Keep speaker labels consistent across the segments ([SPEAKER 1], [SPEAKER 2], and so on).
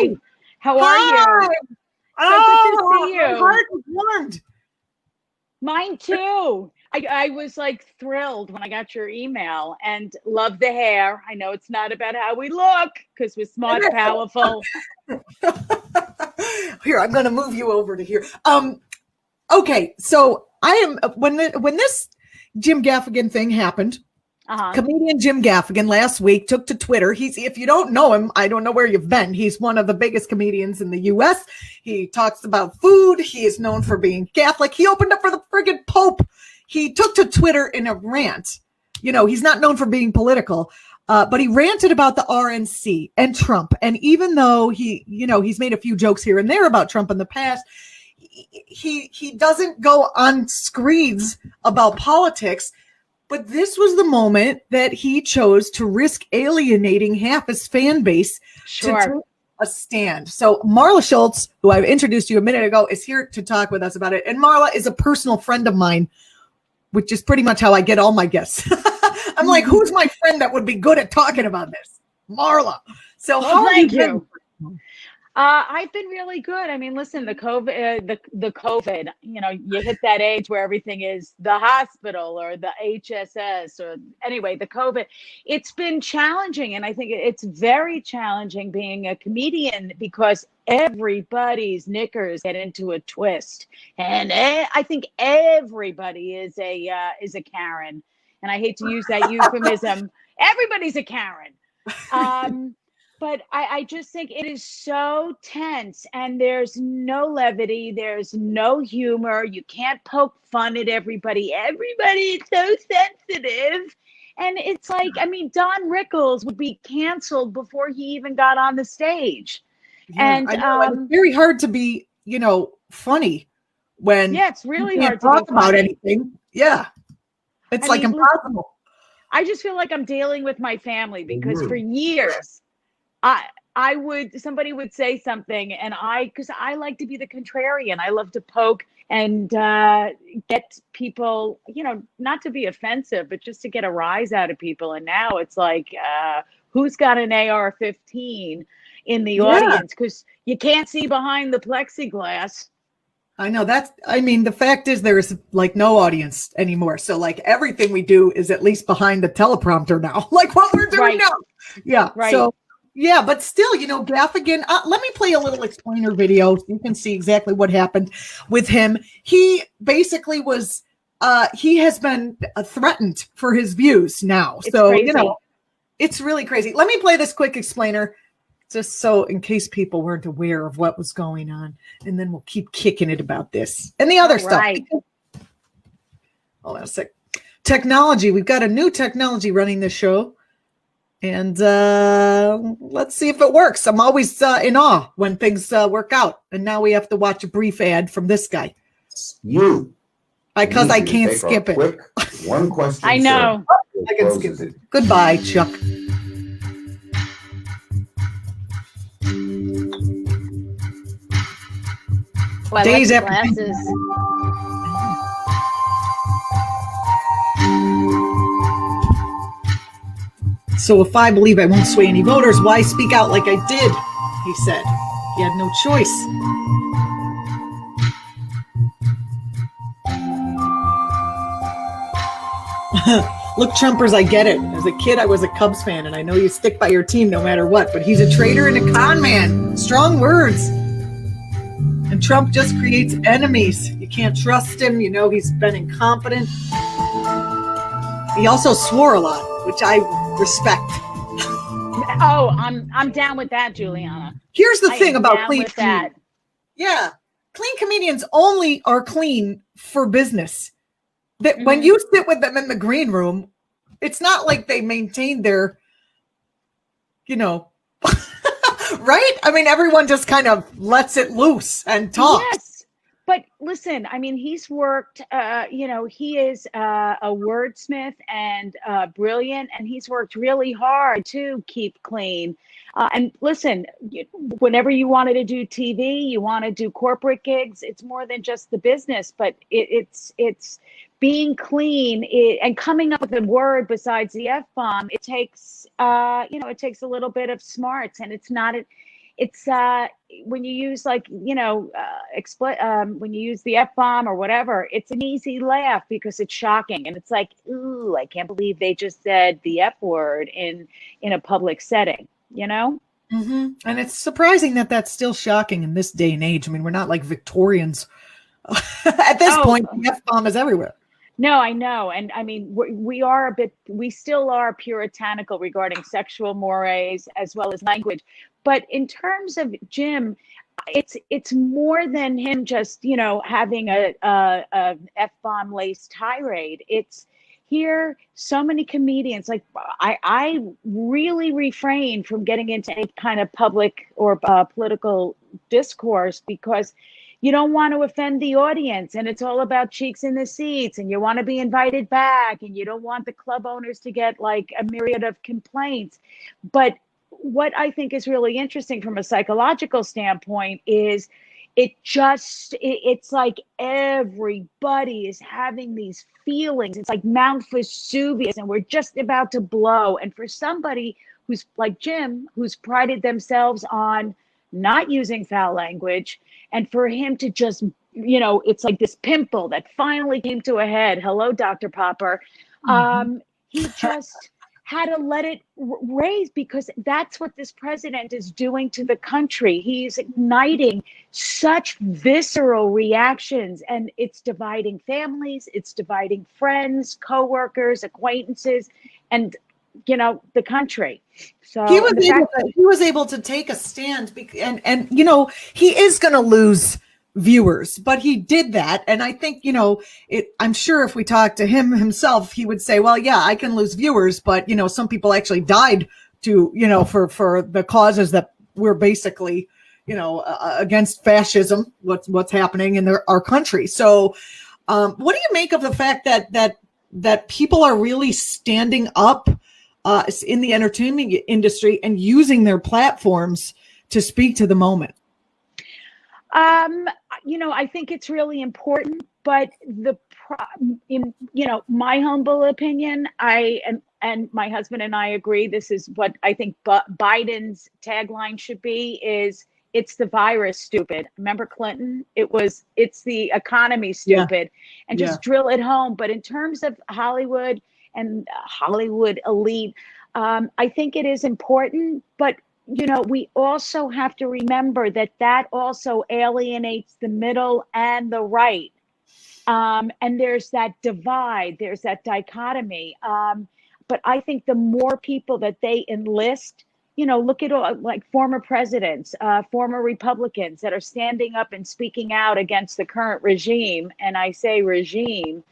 [SPEAKER 1] Hi. How are you? So good to see you.
[SPEAKER 2] My heart was warmed.
[SPEAKER 1] Mine too. I was like thrilled when I got your email and love the hair. I know it's not about how we look because we're smart, powerful.
[SPEAKER 2] Here, I'm going to move you over to here. Okay, so I am when this Jim Gaffigan thing happened. Comedian Jim Gaffigan last week took to Twitter. If you don't know him, I don't know where you've been. He's one of the biggest comedians in the U.S. He talks about food. He is known for being Catholic. He opened up for the friggin' Pope. He took to Twitter in a rant. You know, he's not known for being political, but he ranted about the RNC and Trump. And even though he's made a few jokes here and there about Trump in the past, he doesn't go on screeds about politics. But this was the moment that he chose to risk alienating half his fan base to take a stand. So Marla Schultz, who I've introduced you a minute ago, is here to talk with us about it. And Marla is a personal friend of mine, which is pretty much how I get all my guests. I'm like, who's my friend that would be good at talking about this? Marla. So how are you?
[SPEAKER 1] I've been really good. I mean, listen, the COVID, you hit that age where everything is the hospital or the HSS or anyway, the COVID, it's been challenging. And I think it's very challenging being a comedian because everybody's knickers get into a twist. And I think everybody is a Karen. And I hate to use that euphemism. Everybody's a Karen. But I just think it is so tense and there's no levity. There's no humor. You can't poke fun at everybody. Everybody is so sensitive. And it's like, I mean, Don Rickles would be canceled before he even got on the stage.
[SPEAKER 2] Yeah, and it's very hard to be, funny when
[SPEAKER 1] it's really hard to
[SPEAKER 2] talk about anything. Yeah. It's impossible.
[SPEAKER 1] I just feel like I'm dealing with my family because for years, somebody would say something and because I like to be the contrarian. I love to poke and get people, not to be offensive, but just to get a rise out of people. And now it's like, who's got an AR-15 in the audience? Because you can't see behind the plexiglass.
[SPEAKER 2] I know the fact is there is like no audience anymore. So like everything we do is at least behind the teleprompter now, like what we're doing now. Yeah.
[SPEAKER 1] Right.
[SPEAKER 2] So yeah, but still, Gaffigan, let me play a little explainer video so you can see exactly what happened with him. He basically he has been threatened for his views now.
[SPEAKER 1] It's crazy.
[SPEAKER 2] It's really crazy. Let me play this quick explainer just so in case people weren't aware of what was going on. And then we'll keep kicking it about this and the other stuff.
[SPEAKER 1] Right.
[SPEAKER 2] Hold on a sec. Technology. We've got a new technology running this show. And let's see if it works. I'm always in awe when things work out. And now we have to watch a brief ad from this guy. Because I can't skip it.
[SPEAKER 3] Quick, one question.
[SPEAKER 1] I know.
[SPEAKER 2] I can skip it. Goodbye, Chuck. Days after
[SPEAKER 1] glasses.
[SPEAKER 2] So if I believe I won't sway any voters, why speak out like I did? He said. He had no choice. Look, Trumpers, I get it. As a kid, I was a Cubs fan, and I know you stick by your team no matter what, but he's a traitor and a con man. Strong words. And Trump just creates enemies. You can't trust him. He's been incompetent. He also swore a lot, which I respect.
[SPEAKER 1] Oh, I'm down with that, Juliana.
[SPEAKER 2] Here's the thing about clean comedians. Yeah. Clean comedians only are clean for business. That when you sit with them in the green room, it's not like they maintain their, right? I mean, everyone just kind of lets it loose and talks.
[SPEAKER 1] Yes. But listen, I mean, he's worked, he is a wordsmith and brilliant, and he's worked really hard to keep clean. And listen, whenever you wanted to do TV, you want to do corporate gigs, it's more than just the business, but it's being clean and coming up with a word besides the F-bomb. It takes, it takes a little bit of smarts, and it's not it's when you use like, when you use the F-bomb or whatever, it's an easy laugh because it's shocking. And it's like, ooh, I can't believe they just said the F word in a public setting, you know?
[SPEAKER 2] Mm-hmm. And it's surprising that that's still shocking in this day and age. I mean, we're not like Victorians. At this point, the F-bomb is everywhere.
[SPEAKER 1] No, I know. And I mean, we still are puritanical regarding sexual mores as well as language. But in terms of Jim, it's more than him just, having a F-bomb laced tirade. It's here, so many comedians, like I really refrain from getting into any kind of public or political discourse because you don't want to offend the audience, and it's all about cheeks in the seats, and you want to be invited back, and you don't want the club owners to get like a myriad of complaints. But what I think is really interesting from a psychological standpoint is it's like everybody is having these feelings. It's like Mount Vesuvius, and we're just about to blow. And for somebody who's like Jim, who's prided themselves on not using foul language, and for him to just, it's like this pimple that finally came to a head. Hello, Dr. Popper. He just had to let it raise because that's what this president is doing to the country. He's igniting such visceral reactions, and it's dividing families, it's dividing friends, coworkers, acquaintances, and the country. So
[SPEAKER 2] he was able to take a stand, and he is going to lose viewers, but he did that. And I think, I'm sure if we talked to him himself, he would say, well, yeah, I can lose viewers, but some people actually died to, for the causes that we're basically, against fascism, what's happening in our country. So what do you make of the fact that people are really standing up in the entertainment industry and using their platforms to speak to the moment?
[SPEAKER 1] I think it's really important, but in my humble opinion, and my husband and I agree, this is what I think Biden's tagline should be is, it's the virus, stupid. Remember Clinton? It's the economy, stupid, and just drill it home. But in terms of Hollywood and Hollywood elite, I think it is important, but we also have to remember that also alienates the middle and the right. And there's that divide, there's that dichotomy. But I think the more people that they enlist, look at all like former presidents, former Republicans that are standing up and speaking out against the current regime. And I say regime,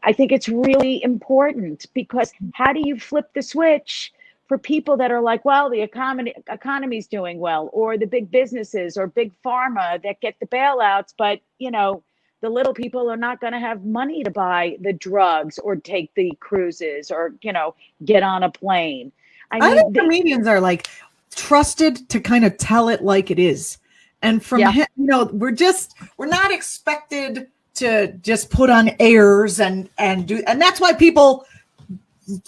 [SPEAKER 1] I think it's really important, because how do you flip the switch for people that are like, well, the economy's doing well, or the big businesses or big pharma that get the bailouts, but the little people are not going to have money to buy the drugs or take the cruises or get on a plane.
[SPEAKER 2] I think comedians are like trusted to kind of tell it like it is, and from him, we're not expected to just put on airs and that's why people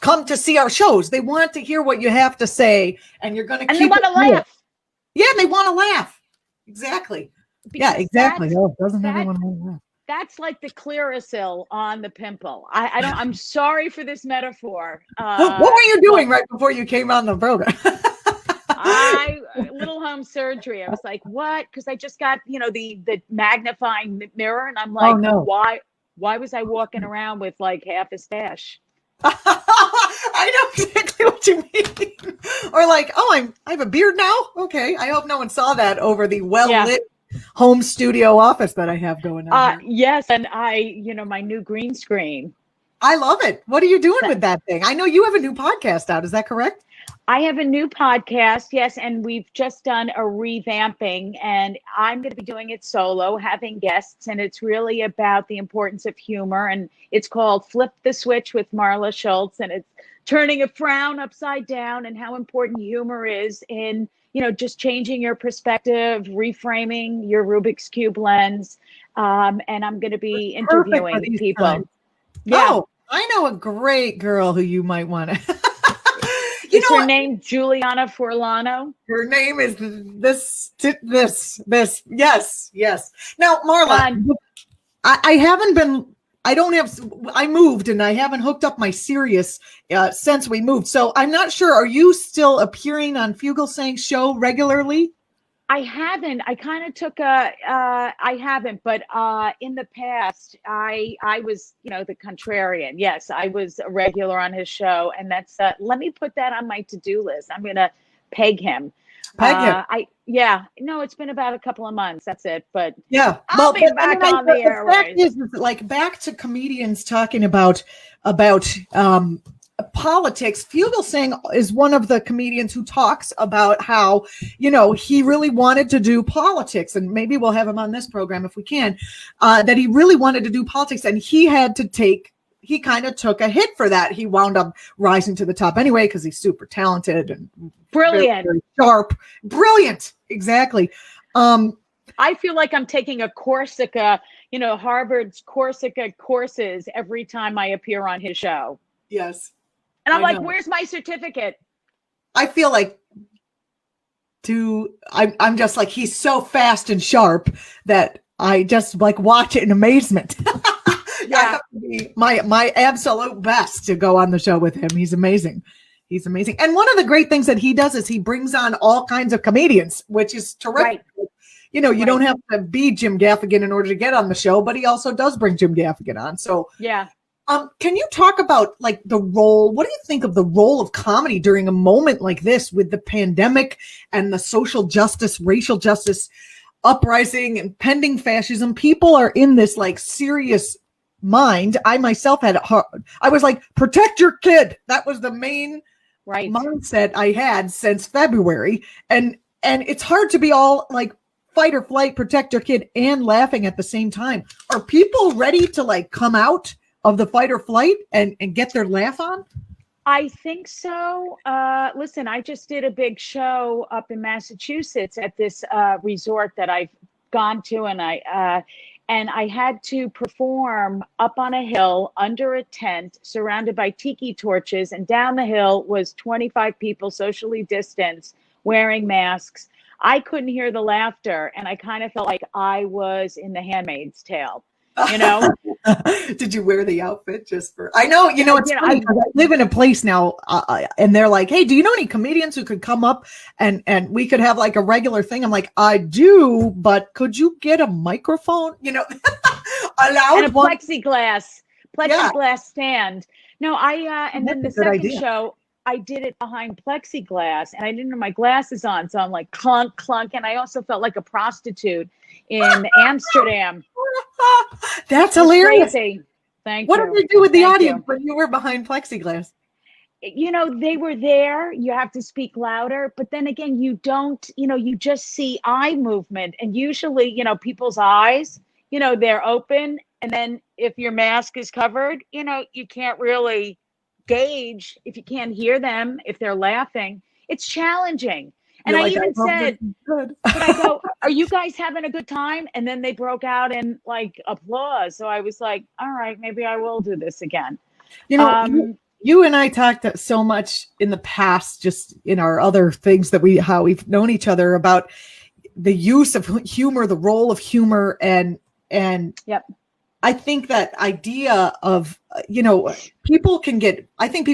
[SPEAKER 2] come to see our shows. They want to hear what you have to say, and you're going to keep.
[SPEAKER 1] And they want to laugh.
[SPEAKER 2] Yeah, they want to laugh. Exactly. Because exactly. Doesn't everyone want to laugh?
[SPEAKER 1] That's like the Clearasil on the pimple. I'm sorry for this metaphor.
[SPEAKER 2] What were you doing right before you came on the program?
[SPEAKER 1] Little home surgery. I was like, what? Because I just got, the magnifying mirror, and I'm like,
[SPEAKER 2] oh, no.
[SPEAKER 1] Why was I walking around with like half a stash?
[SPEAKER 2] I know exactly what you mean. Or like, I have a beard now. Okay, I hope no one saw that over the well-lit home studio office that I have going on.
[SPEAKER 1] Yes, and my new green screen.
[SPEAKER 2] I love it. What are you doing with that thing? I know you have a new podcast out. Is that correct?
[SPEAKER 1] I have a new podcast, yes, and we've just done a revamping, and I'm going to be doing it solo, having guests, and it's really about the importance of humor, and it's called Flip the Switch with Marla Schultz, and it's turning a frown upside down and how important humor is in, just changing your perspective, reframing your Rubik's Cube lens, and I'm going to be interviewing people.
[SPEAKER 2] Yeah. Oh, I know a great girl who you might want to...
[SPEAKER 1] Is her name Juliana Forlano?
[SPEAKER 2] Her name is this. Yes. Now, Marla, I moved and I haven't hooked up my Sirius since we moved. So I'm not sure. Are you still appearing on Fugelsang's show regularly?
[SPEAKER 1] I haven't. I kind of took I haven't, but in the past, I was, the contrarian. Yes, I was a regular on his show, and that's let me put that on my to-do list. I'm gonna peg him. No, it's been about a couple of months. That's it. But
[SPEAKER 2] yeah,
[SPEAKER 1] I'll be back on the airwaves.
[SPEAKER 2] Is like back to comedians talking about politics. Fugelsang is one of the comedians who talks about how, he really wanted to do politics, and maybe we'll have him on this program if we can, that he really wanted to do politics, and he kind of took a hit for that. He wound up rising to the top anyway, because he's super talented and
[SPEAKER 1] brilliant,
[SPEAKER 2] very sharp, brilliant. Exactly.
[SPEAKER 1] I feel like I'm taking a Corsica, Harvard's Corsica courses every time I appear on his show.
[SPEAKER 2] Yes.
[SPEAKER 1] And I'm like, where's my certificate? I
[SPEAKER 2] feel like I'm just like, he's so fast and sharp that I just like watch it in amazement. Yeah. I have to be my absolute best to go on the show with him. He's amazing. And one of the great things that he does is he brings on all kinds of comedians, which is terrific. Right. You don't have to be Jim Gaffigan in order to get on the show, but he also does bring Jim Gaffigan on. So
[SPEAKER 1] yeah.
[SPEAKER 2] Can you talk about like the role? What do you think of the role of comedy during a moment like this with the pandemic and the social justice, racial justice uprising and pending fascism? People are in this like serious mind. I myself I was like, protect your kid. That was the main mindset I had since February. And it's hard to be all like fight or flight, protect your kid, and laughing at the same time. Are people ready to like come out of the fight or flight and get their laugh on?
[SPEAKER 1] I think so. Listen, I just did a big show up in Massachusetts at this resort that I've gone to, and I had to perform up on a hill under a tent surrounded by tiki torches, and down the hill was 25 people socially distanced wearing masks. I couldn't hear the laughter, and I kind of felt like I was in The Handmaid's Tale.
[SPEAKER 2] Did you wear the outfit just for? I know, it's funny because I live in a place now, and they're like, "Hey, do you know any comedians who could come up and we could have like a regular thing?" I'm like, "I do, but could you get a microphone? Allowed
[SPEAKER 1] and a plexiglass stand." No, and then the second show, I did it behind plexiglass, and I didn't have my glasses on, so I'm like clunk, clunk, and I also felt like a prostitute in Amsterdam.
[SPEAKER 2] That's hilarious.
[SPEAKER 1] Crazy. Thank
[SPEAKER 2] you. What did you do with the audience when you were behind plexiglass?
[SPEAKER 1] They were there. You have to speak louder, but then again, you don't, you just see eye movement, and usually, people's eyes, they're open, and then if your mask is covered, you can't really gauge if you can't hear them, if they're laughing. It's challenging. And I even said, but I go, are you guys having a good time? And then they broke out in like applause. So I was like, all right, maybe I will do this again.
[SPEAKER 2] You and I talked so much in the past, just in our other things how we've known each other, about the use of humor, the role of humor. And
[SPEAKER 1] yep.
[SPEAKER 2] I think that idea of, people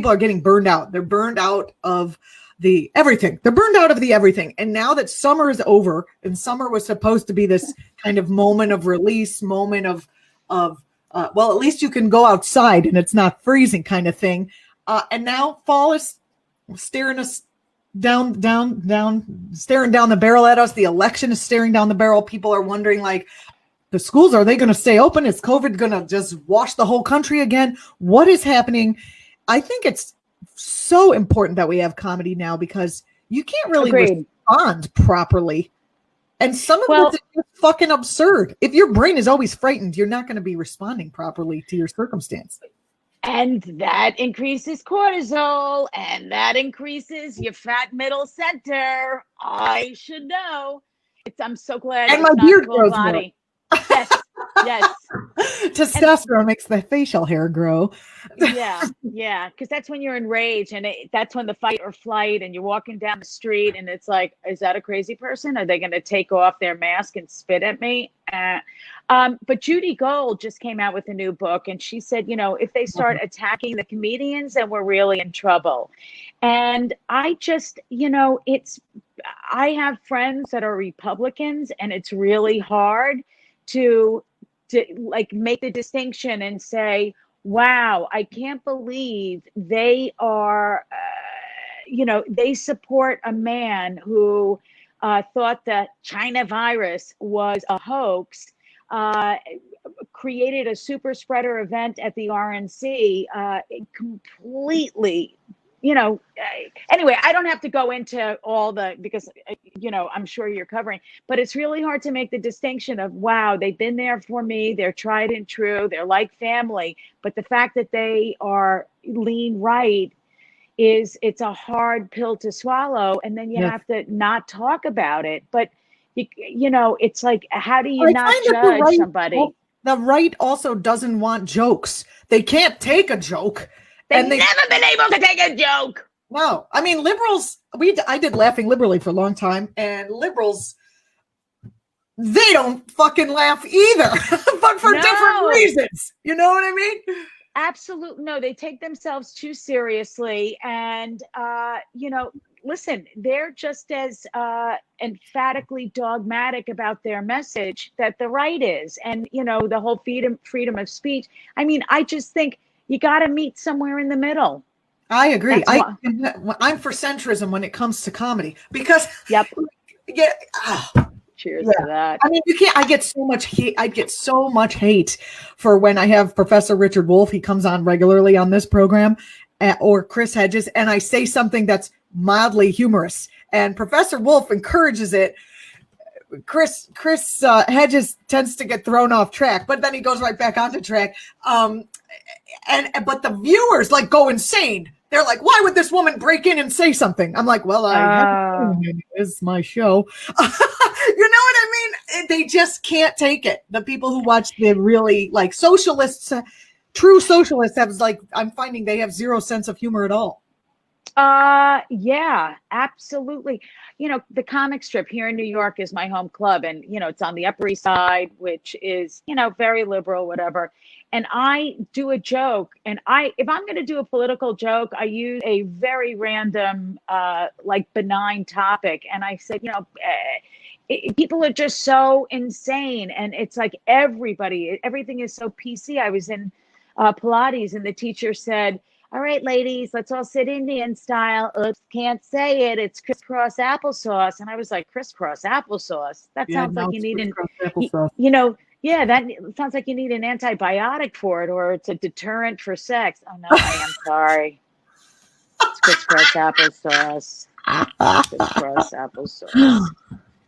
[SPEAKER 2] are getting burned out. They're burned out of the everything. They're burned out of the everything. And now that summer is over, and summer was supposed to be this kind of moment of release, moment of well, at least you can go outside and it's not freezing kind of thing. And now fall is staring us staring down the barrel at us. The election is staring down the barrel. People are wondering, like, the schools, are they going to stay open? Is COVID going to just wash the whole country again? What is happening? I think it's so important that we have comedy now, because you can't really respond properly. And some of it is just fucking absurd. If your brain is always frightened, you're not going to be responding properly to your circumstance.
[SPEAKER 1] And that increases cortisol, and that increases your fat middle center. I should know. I'm so glad.
[SPEAKER 2] And my beard grows more.
[SPEAKER 1] Yes. Yes.
[SPEAKER 2] Testosterone makes the facial hair grow.
[SPEAKER 1] Yeah. Because that's when you're enraged, and that's when the fight or flight, and you're walking down the street, and it's like, is that a crazy person? Are they going to take off their mask and spit at me? But Judy Gold just came out with a new book, and she said, if they start attacking the comedians, then we're really in trouble. And I just, I have friends that are Republicans, and it's really hard to like make the distinction and say, wow, I can't believe they are, they support a man who thought that China virus was a hoax, created a super spreader event at the RNC, completely, anyway, I don't have to go into all because, I'm sure you're covering, but it's really hard to make the distinction of, wow, they've been there for me. They're tried and true. They're like family. But the fact that they are lean right it's a hard pill to swallow. And then you have to not talk about it. But, it's like, how do you not judge somebody?
[SPEAKER 2] The right also doesn't want jokes. They can't take a joke.
[SPEAKER 1] They've never been able to take a joke.
[SPEAKER 2] No, I mean, liberals, I did Laughing Liberally for a long time, and liberals, they don't fucking laugh either, but for different reasons. You know what I mean?
[SPEAKER 1] Absolutely. No, they take themselves too seriously. And, listen, they're just as emphatically dogmatic about their message that the right is. And, the whole freedom of speech. I mean, I just think you got to meet somewhere in the middle.
[SPEAKER 2] I agree. I'm for centrism when it comes to comedy because
[SPEAKER 1] cheers to that.
[SPEAKER 2] I mean, you can't. I get so much hate. I get so much hate for when I have Professor Richard Wolff. He comes on regularly on this program, or Chris Hedges, and I say something that's mildly humorous, and Professor Wolff encourages it. Chris Hedges tends to get thrown off track, but then he goes right back onto track. But the viewers like go insane. They're like, why would this woman break in and say something? I'm like, well, it's my show. You know what I mean? They just can't take it. The people who watch the really like socialists, true socialists have I'm finding they have zero sense of humor at all.
[SPEAKER 1] Yeah, absolutely. The comic strip here in New York is my home club, and it's on the Upper East Side, which is very liberal, whatever. And I do a joke, and if I'm going to do a political joke, I use a very random, benign topic, and I said, people are just so insane, and it's like everything is so PC. I was in Pilates, and the teacher said, all right, ladies, let's all sit Indian style. Oops, can't say it. It's crisscross applesauce. And I was like, crisscross applesauce? That sounds like you need that sounds like you need an antibiotic for it, or it's a deterrent for sex. Oh, no, I am sorry. It's crisscross applesauce. Crisscross applesauce.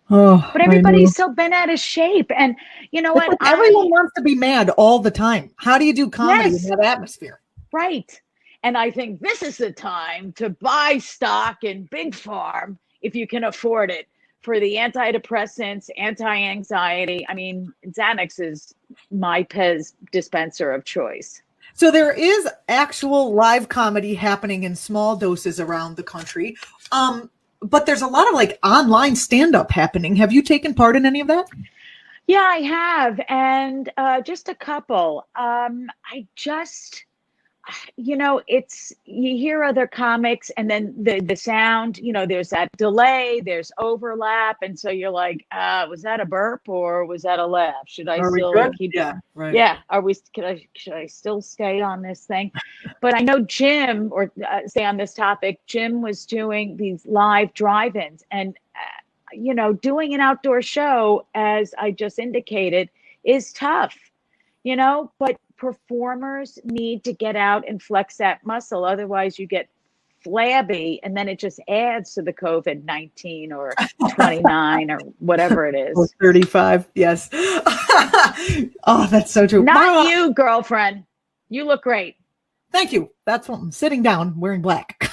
[SPEAKER 2] Oh,
[SPEAKER 1] but everybody's so bent out of shape. And you know what?
[SPEAKER 2] Everyone wants to be mad all the time. How do you do comedy in that atmosphere?
[SPEAKER 1] Right. And I think this is the time to buy stock in Big Farm if you can afford it for the antidepressants, anti-anxiety. I mean, Xanax is my Pez dispenser of choice.
[SPEAKER 2] So there is actual live comedy happening in small doses around the country. But there's a lot of online stand-up happening. Have you taken part in any of that?
[SPEAKER 1] Yeah, I have. And just a couple. You hear other comics, and then the sound, there's that delay, there's overlap. And so you're like, was that a burp or was that a laugh? Should I still keep?
[SPEAKER 2] Yeah, right.
[SPEAKER 1] Yeah. Should I still stay on this thing? But I know Jim, or stay on this topic, Jim was doing these live drive-ins, and, doing an outdoor show, as I just indicated, is tough, but performers need to get out and flex that muscle. Otherwise you get flabby, and then it just adds to the COVID-19 or 29 or whatever it is.
[SPEAKER 2] Or 35. Yes. Oh, that's so true.
[SPEAKER 1] Not you, girlfriend. You look great.
[SPEAKER 2] Thank you. That's what I'm sitting down wearing black.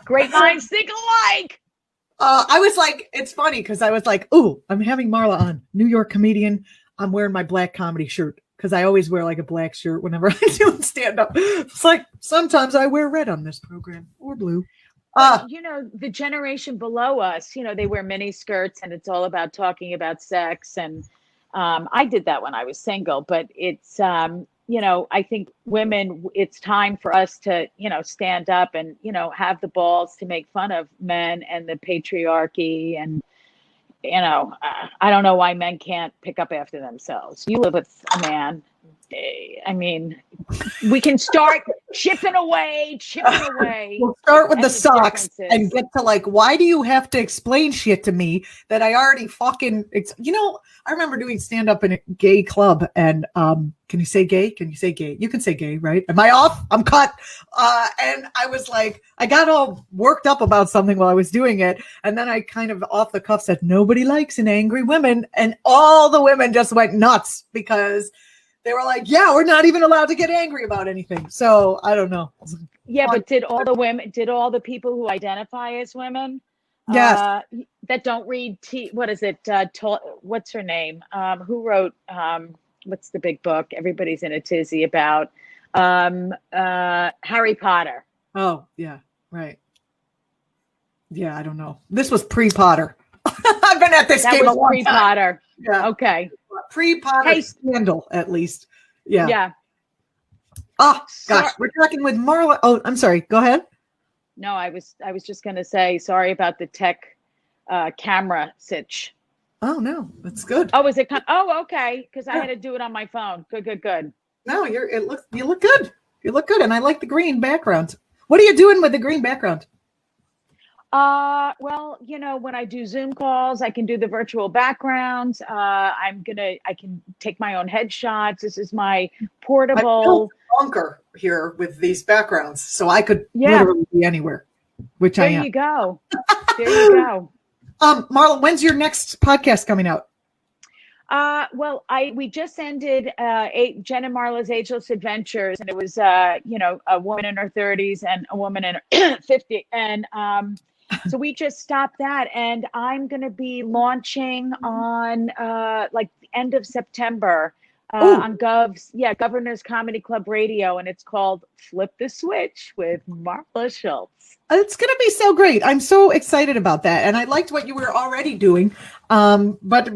[SPEAKER 1] Great minds think alike.
[SPEAKER 2] I was like, it's funny because I was like, ooh, I'm having Marla on, New York comedian. I'm wearing my black comedy shirt because I always wear like a black shirt whenever I do stand up. It's like sometimes I wear red on this program or blue.
[SPEAKER 1] You know, the generation below us, you know, they wear mini skirts and it's all about talking about sex. And I did that when I was single, but it's, you know, I think women, it's time for us to, you know, stand up and, you know, have the balls to make fun of men and the patriarchy. And, you know, I don't know why men can't pick up after themselves. You live with a man. I mean, we can start chipping away.
[SPEAKER 2] We'll start with the socks and get to like, why do you have to explain shit to me that I already fucking, you know, I remember doing stand up in a gay club and, can you say gay? Can you say gay? You can say gay, right? Am I off? I'm cut. And I was like, I got all worked up about something while I was doing it. And then I kind of off the cuff said, nobody likes an angry woman. And all the women just went nuts because they were like, yeah, we're not even allowed to get angry about anything. So I don't know.
[SPEAKER 1] Yeah, but did all the people who identify as women,
[SPEAKER 2] yes,
[SPEAKER 1] that don't read what is it? What's her name? Who wrote, what's the big book? Everybody's in a tizzy about Harry Potter.
[SPEAKER 2] Oh, yeah, right. Yeah, I don't know. This was pre-Potter. I've been at this game a long
[SPEAKER 1] pre-Potter.
[SPEAKER 2] Time. Yeah.
[SPEAKER 1] Okay.
[SPEAKER 2] Pre-Potter scandal, at least. Yeah.
[SPEAKER 1] Yeah.
[SPEAKER 2] Oh, gosh. We're talking with Marla. Oh, I'm sorry. Go ahead.
[SPEAKER 1] No, I was just going to say, sorry about the tech camera sitch.
[SPEAKER 2] Oh, no. That's good.
[SPEAKER 1] Oh, is it? Oh, okay. Because I had to do it on my phone. Good.
[SPEAKER 2] No, you look good. You look good. And I like the green background. What are you doing with the green background?
[SPEAKER 1] Well, you know, when I do Zoom calls, I can do the virtual backgrounds. I can take my own headshots. This is my portable.
[SPEAKER 2] I built a bunker here with these backgrounds, so I could literally be anywhere. Which I am.
[SPEAKER 1] There you go. There you go.
[SPEAKER 2] Marla, when's your next podcast coming out?
[SPEAKER 1] Well, we just ended Jen and Marla's Ageless Adventures, and it was you know, a woman in her 30s and a woman in her 50, and so we just stopped that, and I'm going to be launching on like the end of September on Governor's Comedy Club Radio, and it's called Flip the Switch with Marla Schultz.
[SPEAKER 2] It's going to be so great. I'm so excited about that. And I liked what you were already doing. But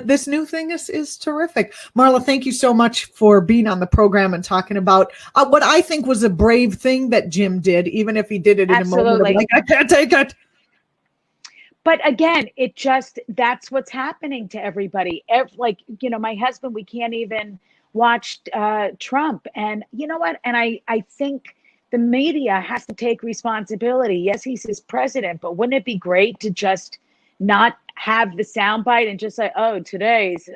[SPEAKER 2] this new thing is terrific. Marla, thank you so much for being on the program and talking about what I think was a brave thing that Jim did, even if he did it in a moment of like, I can't take it.
[SPEAKER 1] But again, that's what's happening to everybody. Like, you know, my husband, we can't even watch Trump. And you know what? And I think the media has to take responsibility. Yes, he's his president, but wouldn't it be great to just not have the soundbite and just say, oh, today's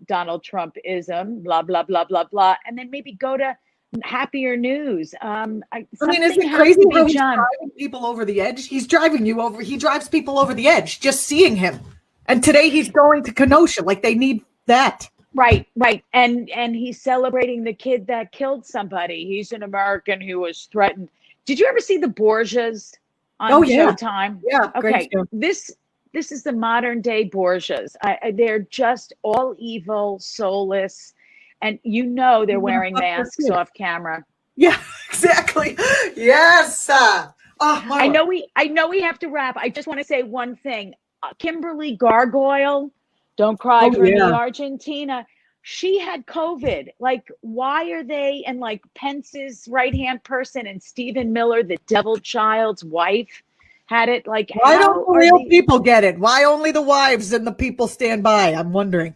[SPEAKER 1] Donald Trump-ism, blah, blah, blah, blah, blah. And then maybe go to happier news. I mean,
[SPEAKER 2] isn't it crazy how he's driving people over the edge? He's driving you over. He drives people over the edge, just seeing him. And today he's going to Kenosha. Like they need that.
[SPEAKER 1] Right. And he's celebrating the kid that killed somebody. He's an American who was threatened. Did you ever see the Borgias on Showtime?
[SPEAKER 2] Yeah.
[SPEAKER 1] Okay. This is the modern day Borgias. They're just all evil, soulless, and you know they're wearing masks off camera.
[SPEAKER 2] Yeah, exactly. Yes.
[SPEAKER 1] I know we have to wrap. I just want to say one thing. Kimberly Gargoyle, don't cry for me, Argentina. She had COVID. Like, why are they? And like Pence's right-hand person and Stephen Miller, the devil child's wife, had it. Like,
[SPEAKER 2] why don't the real people get it? Why only the wives and the people stand by? I'm wondering.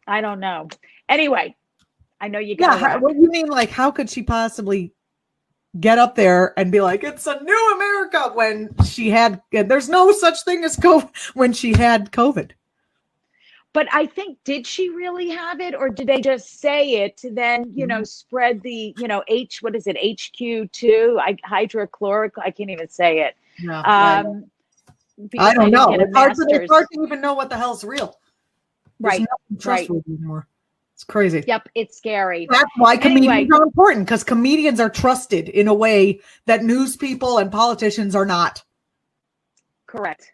[SPEAKER 1] I don't know. Anyway, I know you got.
[SPEAKER 2] Yeah, what do you mean? Like, how could she possibly get up there and be like, it's a new America when she had? There's no such thing as COVID when she had COVID.
[SPEAKER 1] But I think, did she really have it, or did they just say it to then, you know, spread the, you know, HQ2, hydrochloric? I can't even say it.
[SPEAKER 2] No, I don't know. It's hard to even know what the hell's real. There's nothing trustworthy anymore. It's crazy.
[SPEAKER 1] Yep, it's scary.
[SPEAKER 2] That's why comedians are important, because comedians are trusted in a way that news people and politicians are not.
[SPEAKER 1] Correct.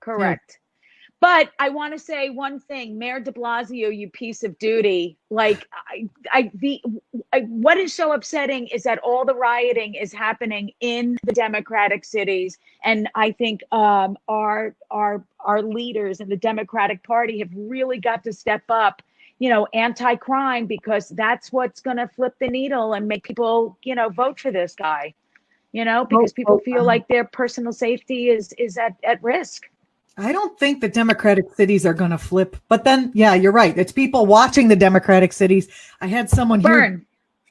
[SPEAKER 1] Correct. But I want to say one thing, Mayor de Blasio, you piece of duty. Like, what is so upsetting is that all the rioting is happening in the Democratic cities, and I think our leaders in the Democratic Party have really got to step up, anti-crime, because that's what's going to flip the needle and make people, vote for this guy. Because people feel like their personal safety is at risk.
[SPEAKER 2] I don't think the Democratic cities are going to flip, but then, yeah, you're right. It's people watching the Democratic cities. I had someone here.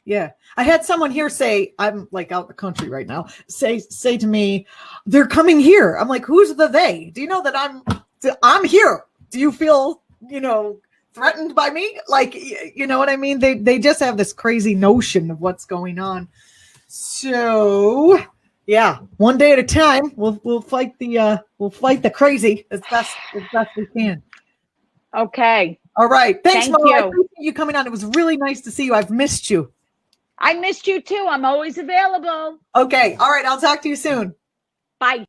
[SPEAKER 2] Yeah. I had someone here say, I'm like out in the country right now, say to me, they're coming here. I'm like, who's the they? Do you know that I'm here? Do you feel, threatened by me? Like, you know what I mean? They just have this crazy notion of what's going on. So yeah, one day at a time. We'll fight the crazy as best we can.
[SPEAKER 1] Okay.
[SPEAKER 2] All right. Thanks,
[SPEAKER 1] Thank
[SPEAKER 2] Marla.
[SPEAKER 1] you.
[SPEAKER 2] I appreciate you coming on. It was really nice to see you. I've missed you.
[SPEAKER 1] I missed you too. I'm always available.
[SPEAKER 2] Okay. All right. I'll talk to you soon.
[SPEAKER 1] Bye.